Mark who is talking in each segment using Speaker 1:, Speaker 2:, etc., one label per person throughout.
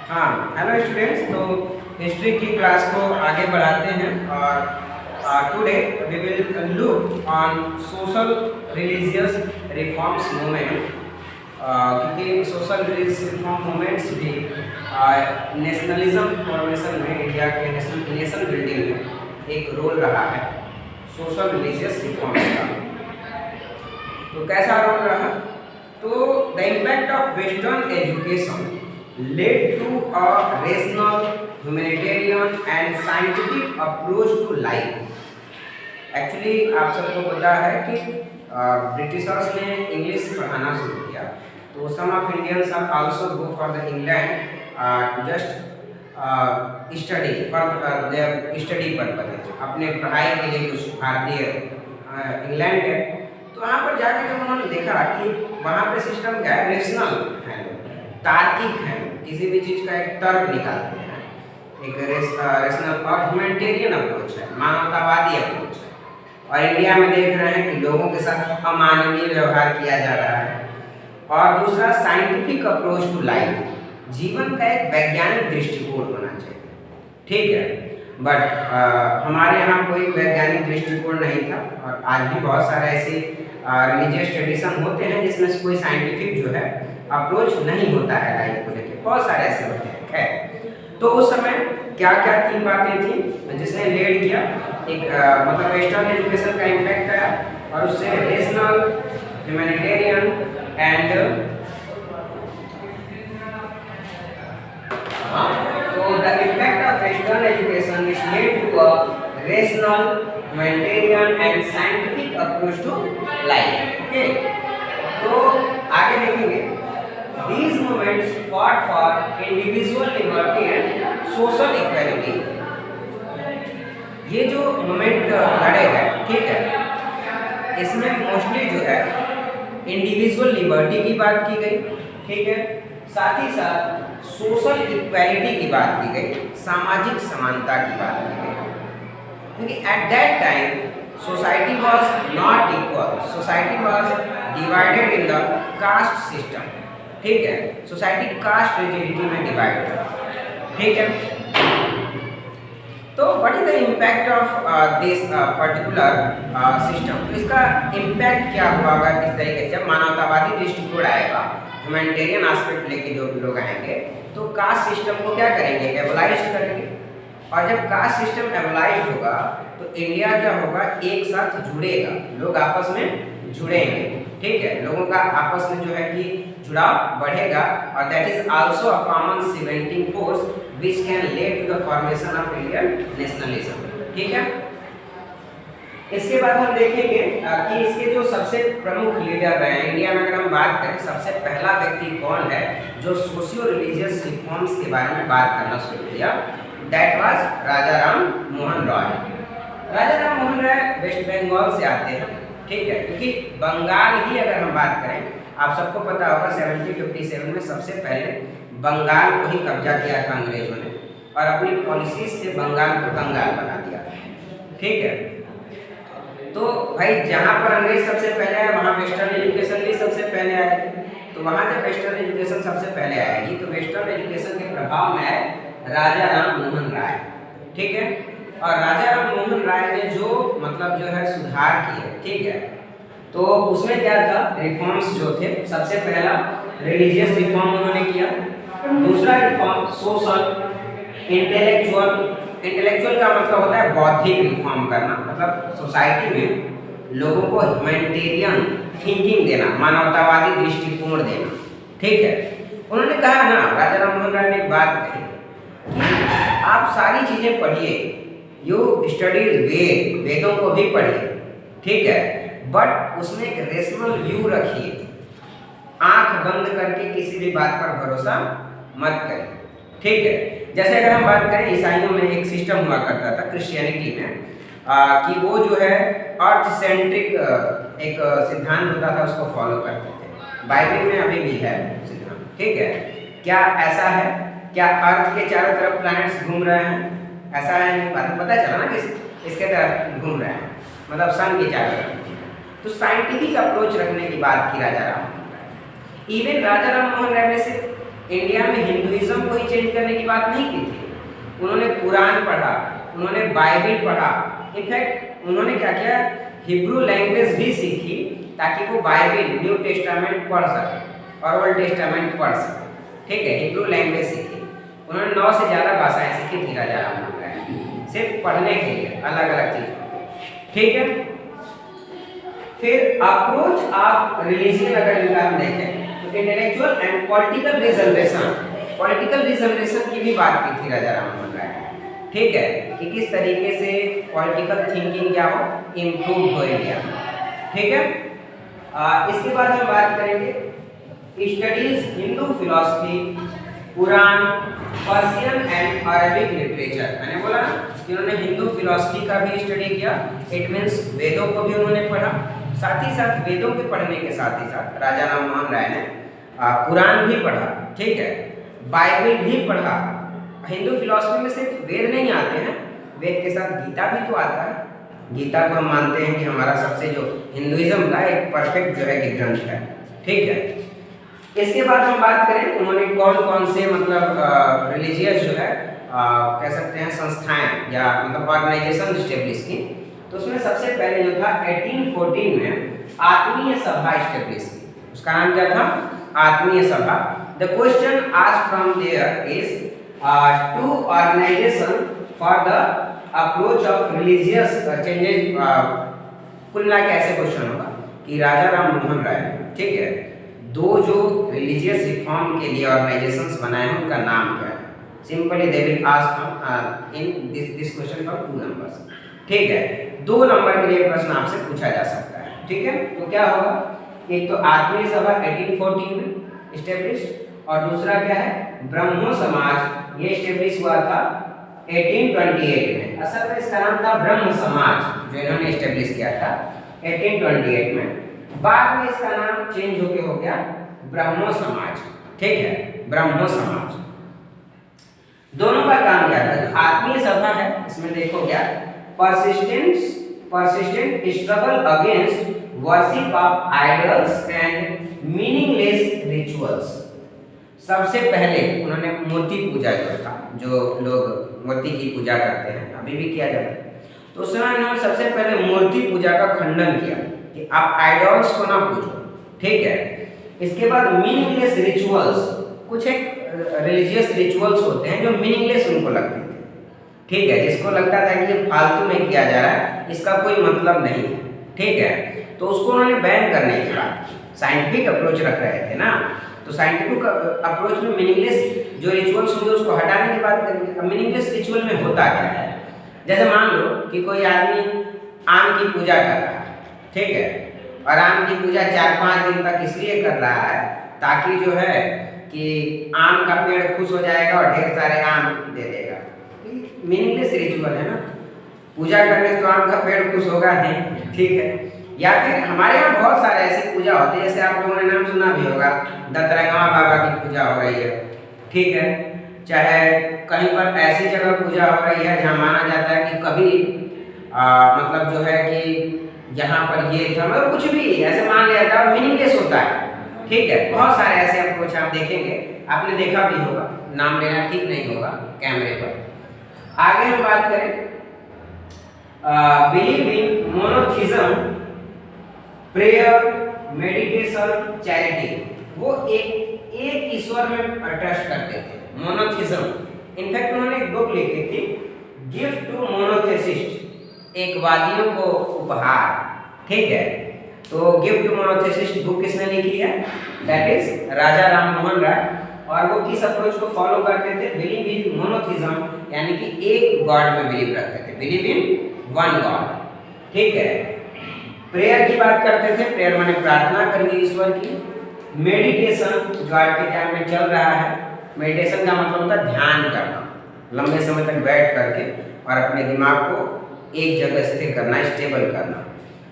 Speaker 1: हाँ, hello students. तो history की क्लास को आगे बढ़ाते हैं और today we will look on social religious reforms movement, क्योंकि सोशल रिलीजियस रिफॉर्म मूवमेंट्स भी नेशनलिज्म फॉर्मेशन में, इंडिया के नेशन बिल्डिंग में एक रोल रहा है सोशल रिलीजियस रिफॉर्म्स का। तो कैसा रोल रहा? तो the impact of western education led to a rational, humanitarian and scientific approach to life. Actually आप सबको पता है कि ब्रिटिशर्स ने इंग्लिश पढ़ाना शुरू किया, तो some of Indians are also go for the England to just study for their study purpose, अपने पढ़ाई के लिए कुछ भारतीय इंग्लैंड गए। तो वहाँ पर जाके जब उन्होंने देखा कि वहाँ पे सिस्टम क्या है, रेशनल है, तार्किक है, किसी भी चीज़ का एक तर्क निकालते हैं, एक रेशनल और ह्यूमैनिटेरियन अप्रोच है, मानवतावादी अप्रोच है। और इंडिया में देख रहे हैं कि लोगों के साथ अमानवीय व्यवहार किया जा रहा है। और दूसरा साइंटिफिक अप्रोच टू लाइफ, जीवन का एक वैज्ञानिक दृष्टिकोण होना चाहिए, ठीक है। बट हमारे यहाँ कोई वैज्ञानिक दृष्टिकोण नहीं था, और आज भी बहुत सारे ऐसे रिलीजियस ट्रेडिशन होते हैं जिसमें से कोई साइंटिफिक जो है अप्रोच नहीं होता है लाइफ को लेकर, बहुत सारे ऐसे होते हैं। खैर, तो उस समय क्या क्या तीन बातें थी जिसने लीड किया? एक मतलब वेस्टर्न एजुकेशन का इम्पैक्ट आया, और उससे रेशनल, ह्यूमैनिटेरियन एंड तो the impact of western education is lead to a rational, humanitarian and scientific approach to life. Okay, तो आगे देखेंगे। These movements fought for individual liberty and social equality. ये जो मूवमेंट लड़े गए, ठीक है, इसमें मोस्टली जो है इंडिविजुअल लिबर्टी की बात की गई, ठीक है, साथ ही साथ सोशल इक्वालिटी की बात की गई, सामाजिक समानता की बात की गई। क्योंकि at that time society was not equal, society was divided in the caste system, ठीक है, सोसाइटी कास्ट रिजिडिटी में डिवाइड है, ठीक है। तो what is the impact of this particular system? तो इसका इम्पैक्ट क्या हुआ अगर इस तरीके से जब मानवतावादी दृष्टिकोण आएगा, ह्यूमैनिटेरियन एस्पेक्ट लेके जो लोग आएंगे, तो कास्ट सिस्टम को क्या करेंगे? एबलाइज करेंगे। और जब कास्ट सिस्टम एबलाइज होगा तो इंडिया क्या होगा? एक साथ जुड़ेगा, लोग आपस में जुड़ेंगे, ठीक है, लोगों का आपस में जो है कि जुड़ाव बढ़ेगा, और that is also a common cementing force which can lead to the formation of Indian nationalism, ठीक है। इसके बाद हम देखेंगे कि इसके जो सबसे प्रमुख लीडर रहे हैं इंडिया में। अगर हम बात करें सबसे पहला व्यक्ति कौन है जो सोशियो रिलीजियस रिफॉर्म्स के बारे में बात करना शुरू किया, that was Raja Ram Mohan Roy. Raja Ram Mohan Roy West Bengal से आते हैं, ठीक है, क्योंकि बंगाल ही अगर हम बात करें, आप सबको पता होगा 1757 में सबसे पहले बंगाल को ही कब्जा किया था अंग्रेजों ने, और अपनी पॉलिसीज से बंगाल को कंगाल बना दिया, ठीक है। तो भाई जहाँ पर अंग्रेज सबसे पहले आए वहाँ वेस्टर्न एजुकेशन भी सबसे पहले आएगी, तो वहाँ जब वेस्टर्न एजुकेशन सबसे पहले आएगी तो वेस्टर्न एजुकेशन के प्रभाव में आए राजा राम मोहन राय, ठीक है। और राजा राम मोहन राय ने जो मतलब जो है सुधार किए, ठीक है, तो उसमें क्या था? रिफॉर्म्स जो थे, सबसे पहला रिलीजियस रिफॉर्म उन्होंने किया, दूसरा रिफॉर्म सोशल, इंटेलेक्चुअल का मतलब होता है बौद्धिक रिफॉर्म करना, मतलब सोसाइटी में लोगों को ह्यूमैनिटेरियन थिंकिंग देना, मानवतावादी दृष्टिकोण देना, ठीक है। उन्होंने कहा ना, राजा राम मोहन राय ने एक बात कही कि आप सारी चीज़ें पढ़िए, यू स्टडीज वेदों को भी पढ़िए, ठीक है, बट उसमें एक रेशनल व्यू रखिए, आंख बंद करके किसी भी बात पर भरोसा मत करिए, ठीक है। जैसे अगर हम बात करें ईसाइयों में एक सिस्टम हुआ करता था क्रिश्चियनिटी में, कि वो जो है अर्थ सेंट्रिक एक सिद्धांत होता था, उसको फॉलो करते थे। बाइबल में अभी भी है सिद्धांत, ठीक है। क्या ऐसा है? क्या अर्थ के चारों तरफ प्लैनेट्स घूम रहे हैं? ऐसा है नहीं, पता चला ना कि इसके तरफ घूम रहे हैं, मतलब सन के चारों तरफ। तो साइंटिफिक अप्रोच रखने की बात की राजा राम मोहन राय। इवन राजा राम मोहन राय ने सिर्फ इंडिया में हिंदुइज्म को ही चेंज करने की बात नहीं की थी। उन्होंने कुरान पढ़ा, उन्होंने बाइबल पढ़ा, इनफैक्ट उन्होंने क्या किया, हिब्रू लैंग्वेज भी सीखी ताकि वो बाइबल न्यू टेस्टामेंट पढ़ सके और ओल्ड टेस्टामेंट पढ़ सके। ठीक है, हिब्रू लैंग्वेज सीखी उन्होंने। 9 से ज़्यादा भाषाएं सीखी थी राजा राम मोहन राय, सिर्फ पढ़ने के लिए, अलग अलग चीज़। ठीक है, फिर अप्रोच ऑफ रिलीजन अगर इनका हम देखें तो इंटेलेक्चुअल एंड पॉलिटिकल रिजर्वेशन की भी बात की थी राजा राम मोहन राय। ठीक है, कि किस तरीके से पॉलिटिकल थिंकिंग क्या हो, इम्प्रूव हो इंडिया। ठीक है, इसके बाद हम बात करेंगे studies Hindu philosophy, Quran, Persian and Arabic literature. मैंने बोला कि उन्होंने हिंदू फिलॉसफी का भी स्टडी किया, इट मीन्स वेदों को भी उन्होंने पढ़ा। साथ ही साथ वेदों के पढ़ने के साथ ही साथ राजा राम मोहन राय ने कुरान भी पढ़ा। ठीक है, बाइबल भी पढ़ा। हिंदू फिलॉसफी में सिर्फ वेद नहीं आते हैं, वेद के साथ गीता भी तो आता है। गीता को हम मानते हैं कि हमारा सबसे जो हिंदुइज्म का एक परफेक्ट जो है कि ग्रंथ है। ठीक है, इसके बाद हम बात करें उन्होंने कौन कौन से मतलब रिलीजियस जो है कह सकते हैं संस्थाएं या मतलब ऑर्गेनाइजेशन स्टेब्लिश की। तो उसमें सबसे पहले जो था 1814 में आत्मीय सभा स्टेब्लिश की। उसका नाम क्या था, Atmiya Sabha. The question asked from there is two organization for the approach of religious changes. कुल मिला के ऐसे क्वेश्चन होगा कि राजा राम मोहन राय, ठीक है, 2 जो रिलीजियस रिफॉर्म के लिए ऑर्गेनाइजेशंस बनाए हैं उनका नाम क्या है। Simply they will ask in this question for 2 numbers. ठीक है, 2 नंबर के लिए प्रश्न आपसे पूछा जा सकता है। ठीक है, तो क्या होगा, एक तो आत्मीय सभा 1814 में स्टेब्लिश, और दूसरा क्या है, ब्रह्मो समाज। ये स्टेब्लिश हुआ था 1828 में। असल में इसका नाम था ब्रह्म समाज, जो इन्होंने स्टेब्लिश किया था 1828 में। बाद में इसका नाम चेंज होके हो गया ब्रह्मो समाज। ठीक है, ब्रह्मो समाज। दोनों का काम क्या था, जो आत्मीय सभा है इसमें देखो क्या, persistent struggle against worship of idols and meaningless rituals। सबसे पहले उन्होंने मूर्ति पूजा जो था, जो लोग मूर्ति की पूजा करते हैं, अभी भी किया जाता है, तो उस समय उन्होंने सबसे पहले मूर्ति पूजा का खंडन किया कि आप आइडल्स को ना पूजो। ठीक है, इसके बाद मीनिंगलेस रिचुअल्स, कुछ एक रिलीजियस रिचुअल्स होते हैं जो मीनिंगलेस उनको लगते थे। ठीक है, जिसको लगता था कि ये फालतू में किया जा रहा है, इसका कोई मतलब नहीं है। ठीक है, तो उसको उन्होंने बैन करने की बात की। साइंटिफिक अप्रोच रख रहे थे ना, तो साइंटिफिक अप्रोच में मीनिंगलेस जो रिचुअल्स होंगे उसको हटाने की बात करेंगे। अब मीनिंगलेस रिचुअल में होता क्या है, जैसे मान लो कि कोई आदमी आम की पूजा कर रहा है, ठीक है, और आम की पूजा 4-5 दिन तक इसलिए कर रहा है ताकि जो है कि आम का पेड़ खुश हो जाएगा और ढेर सारे आम दे देगा। मीनिंगलेस रिचुअल है ना, पूजा करने से तो आम का पेड़ खुश होगा नहीं। ठीक है, या फिर हमारे यहाँ बहुत सारे ऐसी पूजा होती है, जैसे आप लोगों ने नाम सुना भी होगा, दत्तरगामा बाबा की पूजा हो रही है। ठीक है, चाहे कहीं पर ऐसी जगह पूजा हो रही है जहाँ माना जाता है कि कभी मतलब जो है कि यहाँ पर ये था, मतलब कुछ भी ऐसे मान लिया जाता है, मीनिंगलेस होता है। ठीक है, बहुत सारे ऐसे अप्रोच आप देखेंगे, आपने देखा भी होगा, नाम लेना ठीक नहीं होगा कैमरे पर। आगे हम बात करें believe in monotheism, prayer, meditation, charity. वो एक ईश्वर में ट्रस्ट करते थे, मोनोथिज्म। इनफैक्ट उन्होंने एक बुक लिखी थी, गिफ्ट टू मोनोथेसिस्ट, एक वादियों को उपहार। ठीक है, तो गिफ्ट टू मोनोथेसिस्ट बुक किसने लिखी है, दैट इज राजा राम मोहन राय। और वो किस अप्रोच को फॉलो करते थे, बिलीव इन मोनोथिज्म, यानी कि एक गॉड में बिलीव रखते थे, बिलीव इन वन गॉड। ठीक है, प्रेयर की बात करते थे, प्रेयर माने प्रार्थना करनी ईश्वर की। मेडिटेशन जो आज के टाइम में चल रहा है, मेडिटेशन का मतलब होता है ध्यान करना, लंबे समय तक बैठ करके और अपने दिमाग को एक जगह स्थिर करना, स्टेबल करना,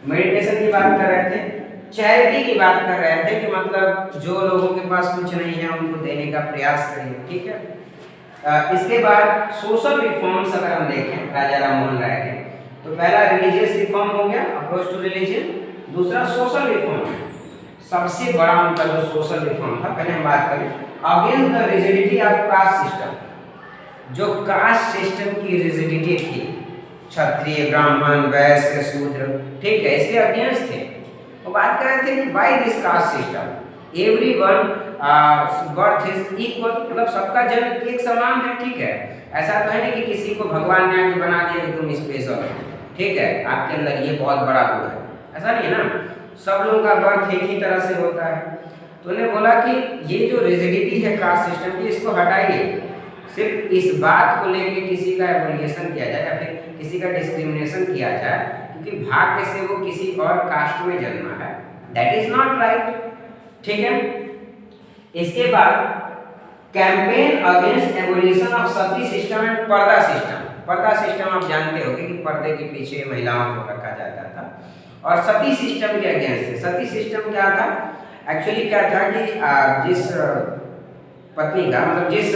Speaker 1: मेडिटेशन की बात कर रहे थे। चैरिटी की बात कर रहे थे कि मतलब जो लोगों के पास कुछ नहीं है उनको देने का प्रयास करें। ठीक है, इसके बाद सोशल रिफॉर्म्स अगर हम देखें राजा राम मोहन राय के, तो पहला रिलीजियस रिफॉर्म हो गया, अप्रोच टू रिलीजन। दूसरा सोशल रिफॉर्म। सबसे बड़ा उनका जो सोशल रिफॉर्म था, पहले हम बात करें against the rigidity of caste system. जो कास्ट सिस्टम की रिजिडिटी थी, क्षत्रिय, ब्राह्मण, वैश्य, शूद्र, ठीक है, इसके अगेंस्ट थे। वो बात कर रहे थे कि why this caste system, everyone birth is equal, मतलब सबका जन्म एक समान है, ठीक है। ऐसा तो है नहीं कि किसी को भगवान ने आके बना दिया कि तुम स्पेशल हो, ठीक है, आपके अंदर ये बहुत बड़ा गुण है, ऐसा नहीं है ना, सब लोगों का बर्थ एक ही तरह से होता है। तो उन्हें बोला कि ये जो रिजिडिटी है कास्ट सिस्टम की, इसको हटाइए, सिर्फ इस बात को लेके किसी का एवोल्यूशन किया जाए या फिर किसी का डिस्क्रिमिनेशन किया जाए क्योंकि भाग्य से वो किसी और कास्ट में जन्मा है, दैट इज नॉट राइट, ठीक है। इसके बाद campaign against evolution of Sati system and पर्दा सिस्टम। पर्दा सिस्टम आप जानते होंगे कि पर्दे के पीछे महिलाओं को रखा जाता था, और सती सिस्टम के अगेंस्ट है। सती सिस्टम क्या था, एक्चुअली क्या था कि जिस पत्नी का मतलब जिस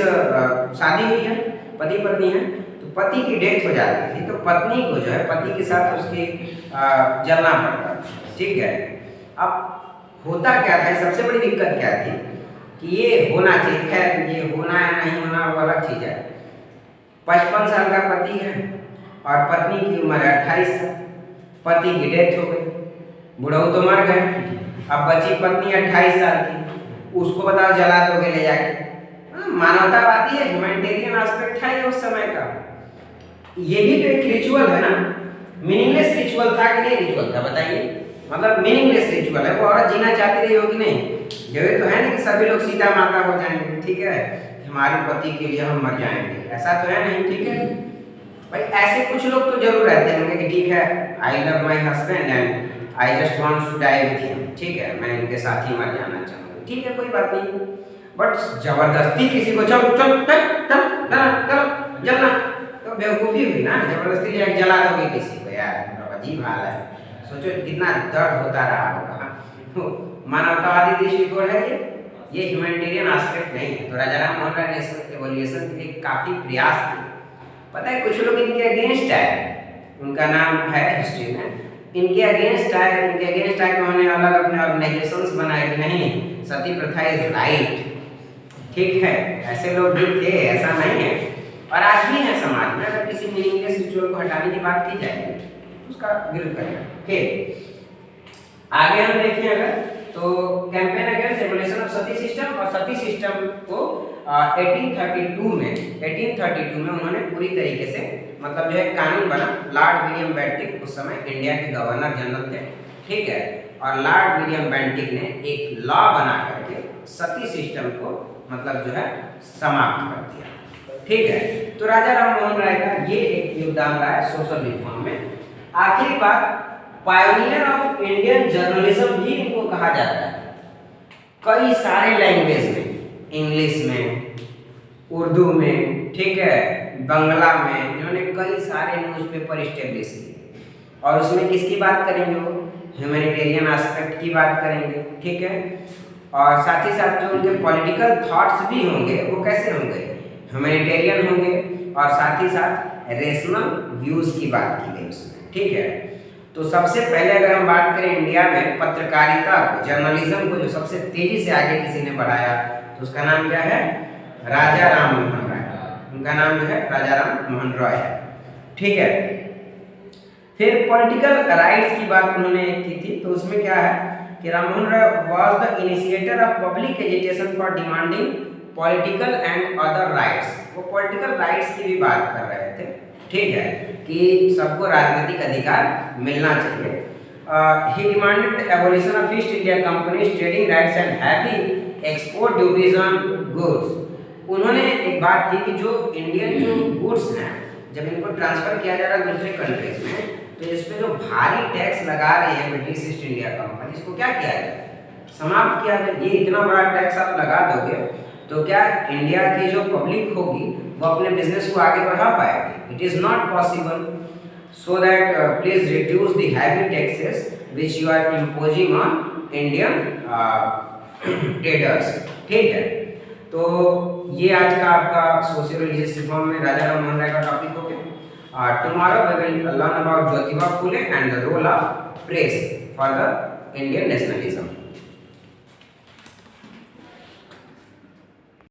Speaker 1: शादी हुई है, पति पत्नी है, तो पति की डेथ हो जाती थी तो पत्नी को जो है पति के साथ उसकी जलना पड़ता, ठीक है। अब होता क्या था, सबसे बड़ी दिक्कत क्या थी कि ये होना चाहिए, खैर ये होना या नहीं होना वो अलग चीज़ है। 55 साल का पति है और पत्नी की उम्र है 28 साल, पति की डेथ हो गई, बुढ़ऊ तो मर गए, अब बची पत्नी 28 साल की, उसको बताओ जला दोगे ले जाके। मानवतावादी है, ह्यूमैनिटेरियन एस्पेक्ट है उस समय का। ये भी तो एक रिचुअल है ना, मीनिंगलेस रिचुअल था कि नहीं रिचुअल था, बताइए, मतलब मीनिंगलेस रिचुअल है। वो औरत जीना चाहती रही हो कि नहीं, जरूरी तो है ना कि सभी लोग सीता माता हो जाएंगे, ठीक है, हमारे पति के लिए हम मर जाएंगे, ऐसा तो है नहीं, ठीक है भाई। ऐसे कुछ लोग तो जरूर रहते होंगे कि ठीक है, I love my husband and I just want to die with him, ठीक है, मैं इनके साथ ही मर जाना चाहूँगा, ठीक है, कोई बात नहीं। बट जबरदस्ती किसी को चल चल चल चल चल जलना तो बेवकूफ़ी हुई ना, जबरदस्ती जाके जला दोगे किसी को, यार अजीब हाल है। सोचो कितना दर्द होता रहा होगा। तो मानवतावादी दृष्टिकोण है ये ह्यूमैनिटेरियन एस्पेक्ट नहीं है। तो राजा राम मोहन राय ने इसको एवोल्यूशन के लिए काफ़ी प्रयास किए। पता है कुछ लोग इनके अगेंस्ट आए, उनका नाम है हिस्ट्री में, इनके अगेंस्ट आए कि उन्होंने अलग अपने ऑर्गेनाइजेशंस बनाए कि नहीं सती प्रथा इज राइट, ठीक है, ऐसे लोग भी थे, ऐसा नहीं है, और आज भी है समाज में। अगर किसी मीनिंगलेस रिचुअल को हटाने की बात की जाए उसका विरोध करें, ठीक। आगे हम देखें अगर तो campaign against evolution of Sati system, और सती सिस्टम को 1832 में उन्होंने पूरी तरीके से मतलब जो है कानून बना। लॉर्ड विलियम बेंटिक उस समय इंडिया के गवर्नर जनरल थे, ठीक है, और लॉर्ड विलियम बेंटिक ने एक लॉ बना करके सती सिस्टम को मतलब जो है समाप्त कर दिया, ठीक है। तो राजा राम मोहन राय का ये एक योगदान रहा है सोशल रिफॉर्म में। आखिरी बात, पायोनियर ऑफ इंडियन जर्नलिज्म भी इनको कहा जाता है। कई सारे लैंग्वेज में, इंग्लिश में, उर्दू में, ठीक है, बंगला में, इन्होंने कई सारे न्यूज़पेपर इस्टेब्लिश किए, और उसमें किसकी बात करेंगे, वो ह्यूमैनिटेरियन एस्पेक्ट की बात करेंगे, ठीक है। और साथ ही साथ जो उनके पॉलिटिकल थॉट्स भी होंगे वो कैसे होंगे, ह्यूमैनिटेरियन होंगे, और साथ ही साथ रेशनल व्यूज़ की बात की गई उसमें, ठीक है। तो सबसे पहले अगर हम बात करें इंडिया में पत्रकारिता को, जर्नलिज्म को जो सबसे तेजी से आगे किसी ने बढ़ाया तो उसका नाम क्या है, राजा राम मोहन राय। उनका नाम जो है राजा राम मोहन राय है, ठीक है। फिर पॉलिटिकल राइट्स की बात उन्होंने की थी, तो उसमें क्या है कि Ram Mohan Roy was the initiator of public agitation for demanding political and other rights. वो पॉलिटिकल राइट्स की भी बात कर रहे थे, ठीक है, कि सबको राजनीतिक अधिकार मिलना चाहिए। He demanded the abolition of East India Company trading rights and having export duties on goods. उन्होंने एक बात की कि जो इंडियन जो गुड्स हैं जब इनको ट्रांसफर किया जा रहा है दूसरे कंट्रीज में, तो इस पे जो भारी टैक्स लगा रही है ब्रिटिश ईस्ट इंडिया कंपनी, इसको क्या किया जाए, समाप्त किया जाए। ये इतना बड़ा टैक्स आप लगा दोगे तो क्या इंडिया की जो पब्लिक होगी वो अपने बिजनेस को आगे बढ़ा पाएगी, it is not possible. So that please reduce the heavy taxes which you are imposing on Indian traders, ठीक है। तो ये आज का आपका सोशल रिलीजियस रिफॉर्म में राजा राम मोहन राय का टॉपिक हो गया। Tomorrow we will learn about Jyotiba Phule and the role of press for the Indian nationalism.